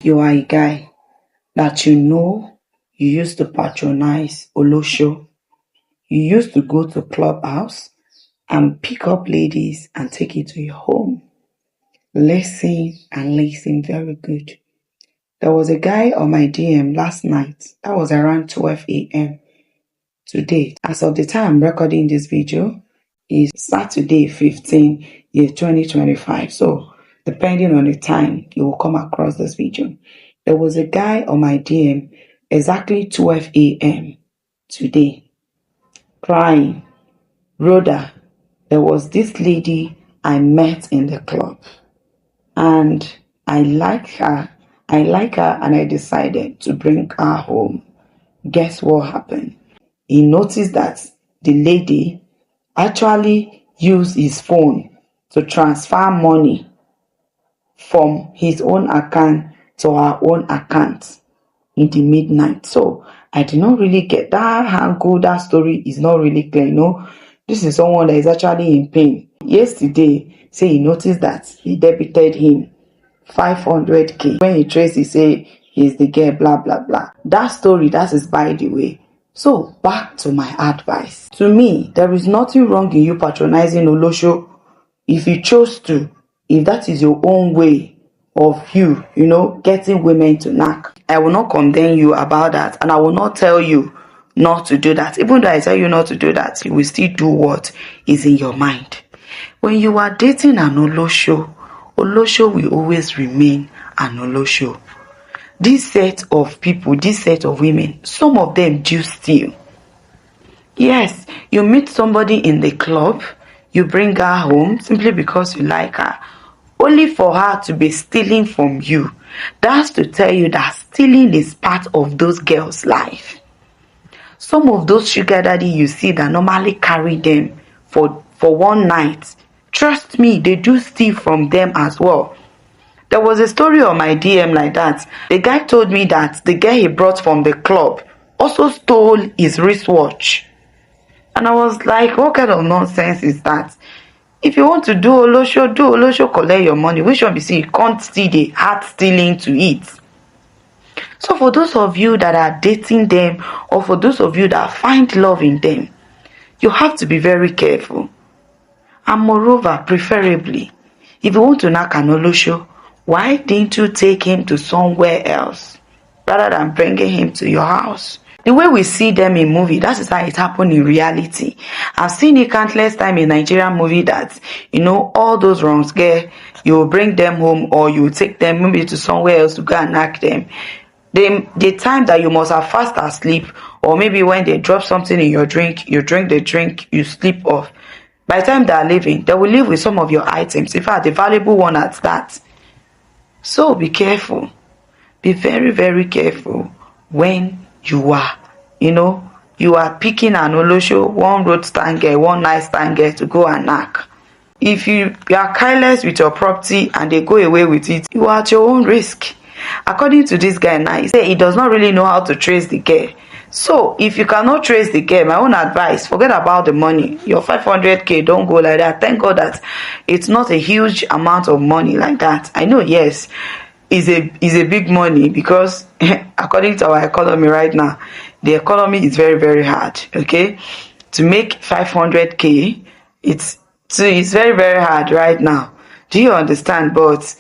You are a guy that you used to patronize Olosho. You used to go to clubhouse and pick up ladies and take it to your home. Listen and listen very good. There was a guy on my DM last night. That was around 12 a.m. today. As of the time I'm recording this video, is Saturday 15, year 2025. So depending on the time you will come across this video. There was a guy on my DM exactly 12 a.m. today crying, Rhoda, there was this lady I met in the club and I like her and I decided to bring her home. Guess what happened? He noticed that the lady actually used his phone to transfer money from his own account to her own account in the midnight. So I did not really get that angle. That story is not really clear. This is someone that is actually in pain. Yesterday, say he noticed that he debited him 500k. When he traced, he say he's the girl, blah blah blah. That story, that is by the way. So back to my advice. To me, there is nothing wrong in you patronizing Olosho if you chose to, if that is your own way of you, getting women to knack. I will not condemn you about that, and I will not tell you not to do that. Even though I tell you not to do that, you will still do what is in your mind. When you are dating an Olosho will always remain an Olosho. This set of people, this set of women, some of them do steal. Yes, you meet somebody in the club, you bring her home simply because you like her, only for her to be stealing from you. That's to tell you that stealing is part of those girls' life. Some of those sugar daddy you see that normally carry them for one night, trust me, they do steal from them as well. There was a story on my DM like that. The guy told me that the girl he brought from the club also stole his wristwatch. And I was like, what kind of nonsense is that? If you want to do Olosho, collect your money. Which one be see you can't see the heart stealing to it. So for those of you that are dating them, or for those of you that find love in them, you have to be very careful. And moreover, preferably, if you want to knack an Olosho, why didn't you take him to somewhere else rather than bringing him to your house? The way we see them in movie, that is how it happened in reality. I've seen it countless times in Nigerian movie that, all those wrongs, you will bring them home or you will take them maybe to somewhere else to go and knack them. The time that you must have fast asleep, or maybe when they drop something in your drink, you drink the drink, you sleep off. By the time they are leaving, they will leave with some of your items. In fact, the valuable one at that. So be careful. Be very, very careful when you are, you are picking an Olosho, one road stand girl, one nice stand girl to go and knack. If you are careless with your property and they go away with it, you are at your own risk. According to this guy now, he said he does not really know how to trace the girl. So if you cannot trace the girl, my own advice, forget about the money. Your 500k, don't go like that. Thank God that it's not a huge amount of money like that. I know, yes, is a big money because according to our economy right now, the economy is very, very hard. Okay, to make 500k, it's very, very hard right now. Do you understand? But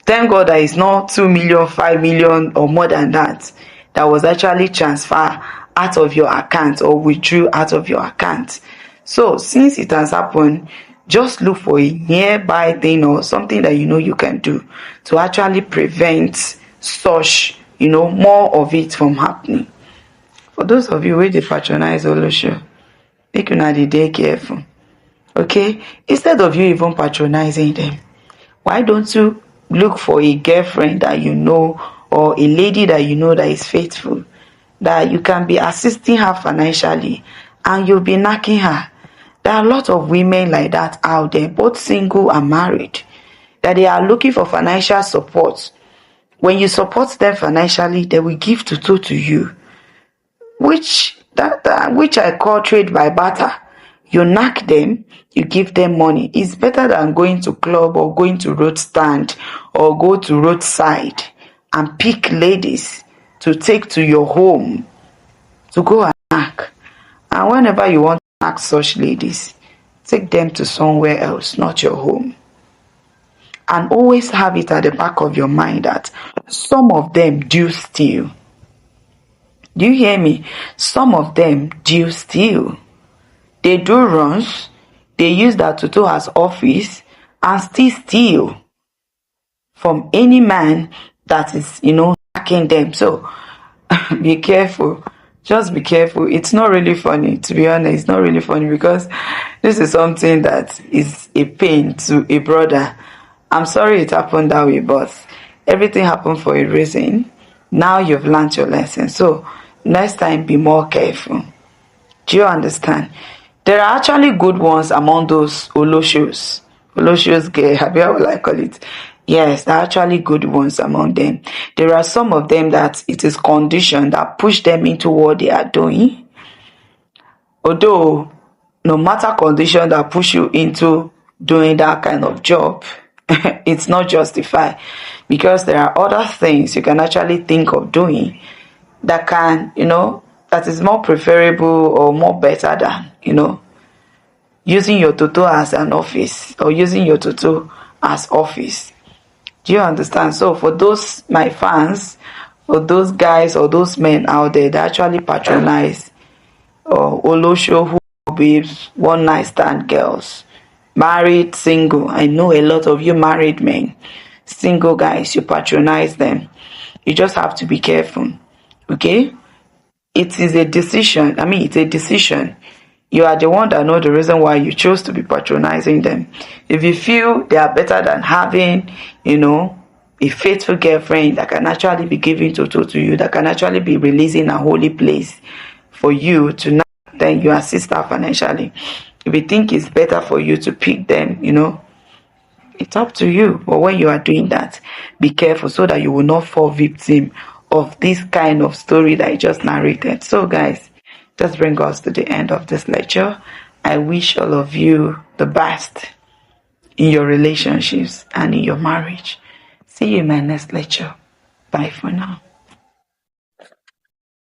thank God that it's not 2 million, 5 million or more than that was actually transferred out of your account or withdrew out of your account. So since it has happened, just look for a nearby thing or something that you can do to actually prevent such, more of it from happening. For those of you who they patronize Olosho, make una dey careful. Okay? Instead of you even patronizing them, why don't you look for a girlfriend that or a lady that that is faithful, that you can be assisting her financially and you'll be knacking her. There are a lot of women like that out there, both single and married, that they are looking for financial support. When you support them financially, they will give to you, which I call trade by barter. You knack them, you give them money. It's better than going to club or going to road stand or go to roadside and pick ladies to take to your home to go and knack. And whenever you want to knack such ladies, take them to somewhere else, not your home. And always have it at the back of your mind that some of them do steal. Do you hear me? Some of them do steal. They do runs, they use that tutu as office and still steal from any man that is, knacking them. So be careful. Just be careful. It's not really funny, to be honest. It's not really funny because this is something that is a pain to a brother. I'm sorry it happened that way, but everything happened for a reason. Now you've learned your lesson. So next time, be more careful. Do you understand? There are actually good ones among those oloshos. Oloshos gay, how will I call it? Yes, there are actually good ones among them. There are some of them that it is condition that push them into what they are doing. Although, no matter condition that push you into doing that kind of job, it's not justified, because there are other things you can actually think of doing that can, that is more preferable or more better than, using your tutu as an office or using your tutu as office. Do you understand? So for those, my fans, for those guys or those men out there that actually patronize olosho, who babes, one night stand girls, married, single. I know a lot of you married men, single guys, you patronize them. You just have to be careful, okay? It is a decision. It's a decision. You are the one that know the reason why you chose to be patronizing them. If you feel they are better than having, a faithful girlfriend that can actually be giving to you, that can actually be releasing a holy place for you to now, then you assist her financially. If you think it's better for you to pick them, it's up to you. But when you are doing that, be careful so that you will not fall victim of this kind of story that I just narrated. So guys, just bring us to the end of this lecture. I wish all of you the best in your relationships and in your marriage. See you in my next lecture. Bye for now.